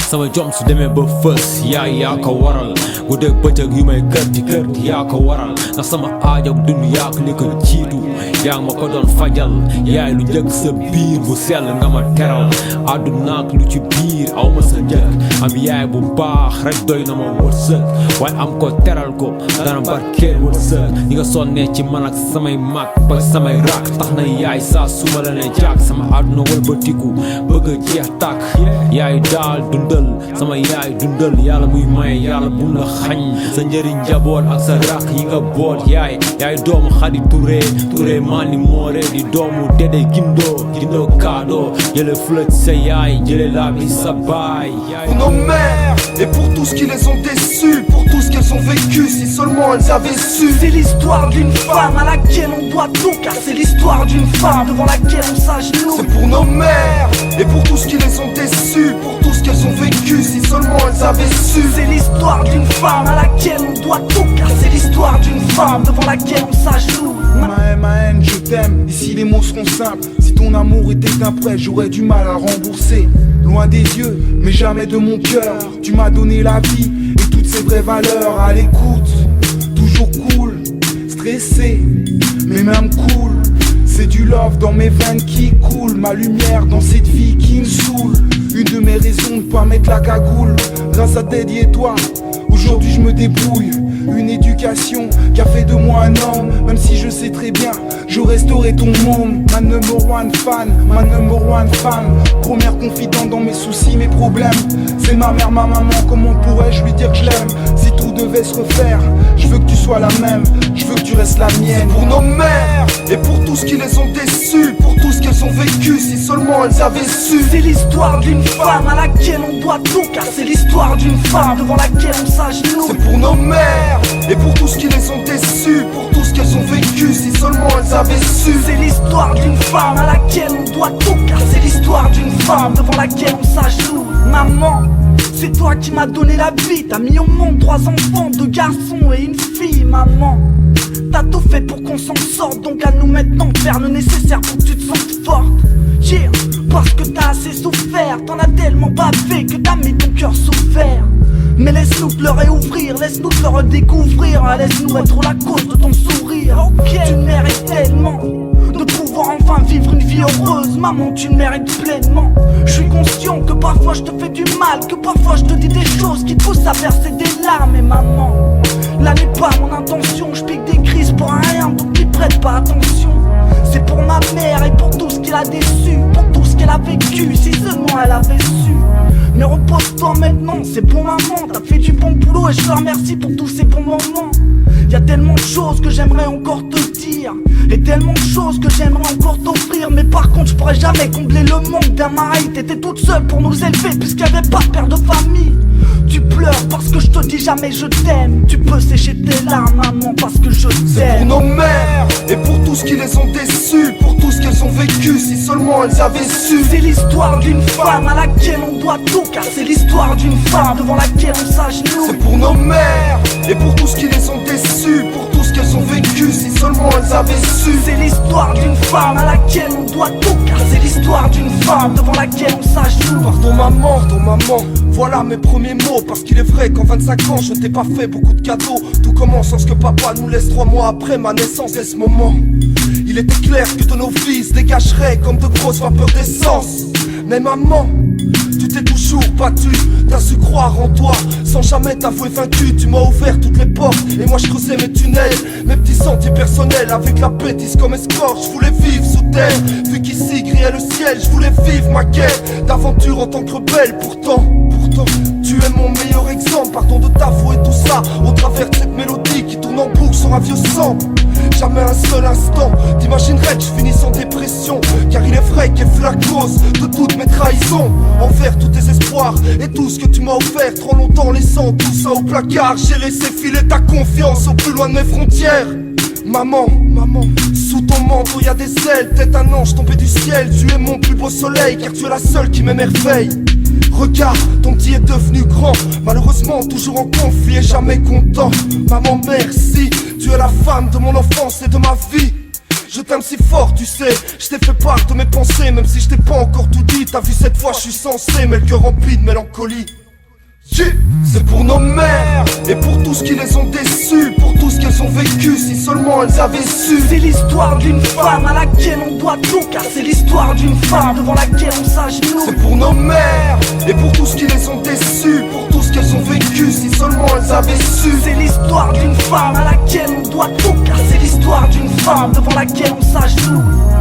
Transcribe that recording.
sama jom su demee ba fës yaa ko waral bu dee bëccëg yu may kër ci kër gi yaa ko waral ndax sama aajo dund yaa ko li ko jiitu yaa ma ko doon fajal yaay lu njëkk sa biir bu sell nga ma teral àdduna ak lu ci biir aw ma sa njëkk am yaay bu baax rek doy na ma wërsëg waaye am ko teral ko dana barkeel wërsëg ñi nga sonnee ci man ak samay mag ba samay rak tax na yaay saa suma la ne jàkk sama àdduna wëlbatiku bëgg a jeex tàkk yaay daal dundal sama yaay dundal yàlla muy maye yàlla bu la xañ sa njëriñ njaboot ak sa rak yi nga boot yaay doomu Xadi Touré mani moore di doomu Dede Guindo Kado jële fula sa yaay jële laa bi sa baay. Pour nos mères et pour tout ce qui les ont déçus, pour tout ce qu'elles ont vécu, si seulement elles avaient su. C'est l'histoire d'une femme à laquelle on doit tout, car c'est l'histoire d'une femme devant laquelle on s'agenouille. C'est pour nos mères et pour tout ce qui les ont déçus, pour tout ce qu'elles ont vécu, si seulement elles avaient su. C'est l'histoire d'une femme à laquelle on doit tout, car c'est l'histoire d'une femme devant laquelle on s'agenouille. Ma haine, je t'aime, ici les mots seront simples. Si ton amour était un prêt, j'aurais du mal à le rembourser. Loin des yeux, mais jamais de mon cœur. Tu m'as donné la vie et toutes ces vraies valeurs. À l'écoute, toujours cool, stressé, mais même cool. C'est du love dans mes veines qui coule, ma lumière dans cette vie qui me saoule. Une de mes raisons de pas mettre la cagoule. Grâce à Teddy et toi, aujourd'hui je me débrouille. Une éducation qui a fait de moi un homme. Même si je sais très bien, je resterai ton monde. Ma number one fan, ma number one femme. Première confidente dans mes soucis, mes problèmes. C'est ma mère, ma maman, comment pourrais-je lui dire que je l'aime? Si tout devait se refaire, je veux que tu sois la même, je veux que tu restes la mienne. Pour nos mères et pour tout ce qui les ont déçus, pour tout ce qu'elles ont vécu, si seulement elles avaient su. C'est l'histoire d'une femme à laquelle on doit tout, car c'est l'histoire d'une femme devant laquelle on s'agenouille. C'est pour nos mères et pour tout ce qui les ont déçus, pour tout ce qu'elles ont vécu, si seulement elles avaient su. C'est l'histoire d'une femme à laquelle on doit tout, car c'est l'histoire d'une femme devant laquelle on s'agenouille. Maman, c'est toi qui m'as donné la vie, t'as mis au monde 3 enfants, 2 garçons et une fille. Maman, t'as tout fait pour qu'on s'en sorte, donc à nous maintenant faire le nécessaire pour que tu te sentes forte. Yeah, parce que t'as assez souffert, t'en as tellement bavé que t'as mis ton cœur souffert. Mais laisse-nous pleurer, ouvrir, laisse-nous te le redécouvrir. Laisse-nous être la cause de ton sourire. Tu mérites tellement de pouvoir enfin vivre une vie heureuse. Maman, tu mérites pleinement. Je suis conscient que parfois je te fais du mal, que parfois je te dis des choses qui te poussent à verser des larmes. Et maman, là n'est pas mon intention. Je pique des crises pour rien, donc n'y prête pas attention. C'est pour ma mère et pour tout ce qu'elle a déçu, pour tout ce qu'elle a vécu, si seulement elle avait su. Mais repose-toi maintenant, c'est pour maman. T'as fait du bon boulot et je te remercie pour tous ces bons moments. Y'a tellement de choses que j'aimerais encore te dire, et tellement de choses que j'aimerais encore t'offrir. Mais par contre je pourrais jamais combler le manque d'un mari. T'étais toute seule pour nous élever puisqu'il n'y avait pas de père de famille. Tu pleures parce que je te dis jamais je t'aime. Tu peux sécher tes larmes maman parce que je t'aime. C'est pour nos mères et pour tout ce qui les ont déçus, pour tout ce qu'elles ont vécu, si seulement elles avaient su. C'est l'histoire d'une femme à laquelle on doit tout, car c'est l'histoire d'une femme devant laquelle on s'agenouille. C'est pour nos mères et pour tout ce qui les ont déçus, pour tout ce qu'elles ont vécu, si seulement elles avaient su. C'est l'histoire d'une femme à laquelle on doit tout, car c'est l'histoire d'une femme devant laquelle on s'agenouille. Pardon maman, voilà mes premiers mots. Parce qu'il est vrai qu'en 25 ans je t'ai pas fait beaucoup de cadeaux. Tout commence lorsque papa nous laisse 3 mois après ma naissance. Et ce moment, il était clair que de nos vies se dégageraient comme de grosses vapeurs d'essence. Mais maman, tu t'es toujours battue, t'as su croire en toi sans jamais t'avouer vaincu. Tu m'as ouvert toutes les portes et moi je creusais mes tunnels, mes petits sentiers personnels avec la bêtise comme escorte. Je voulais vivre sous terre, vu qu'ici grillait le ciel. Je voulais vivre ma quête d'aventure en tant que rebelle. Pourtant, tu es mon meilleur exemple. Pardon de t'avouer tout ça au travers de cette mélodie qui tourne en boucle sur un vieux sample. Jamais un seul instant t'imaginerais que je finisse en dépression, car il est vrai qu'elle fut la cause de toutes mes trahisons envers tous tes espoirs et tout ce que tu m'as offert. Trop longtemps laissant tout ça au placard, j'ai laissé filer ta confiance au plus loin de mes frontières. Maman, sous ton manteau y'a des ailes, tête un ange tombé du ciel. Tu es mon plus beau soleil, car tu es la seule qui m'émerveille. Regarde, ton petit est devenu grand, malheureusement toujours en conflit et jamais content. Maman merci, tu es la femme de mon enfance et de ma vie. Je t'aime si fort, tu sais, je t'ai fait part de mes pensées. Même si je t'ai pas encore tout dit, t'as vu cette fois je suis censé, mais le cœur rempli de mélancolie. C'est pour nos mères et pour tout ce qui les ont déçus, pour tout ce qu'elles ont vécu, si seulement elles avaient su. C'est l'histoire d'une femme à laquelle on doit tout, car c'est l'histoire d'une femme devant laquelle on s'agenouille. C'est pour nos mères et pour tout ce qui les ont déçus, pour tout ce qu'elles ont vécu, si seulement elles avaient su. C'est l'histoire d'une femme à laquelle on doit tout, car c'est l'histoire d'une femme devant laquelle on s'agenouille.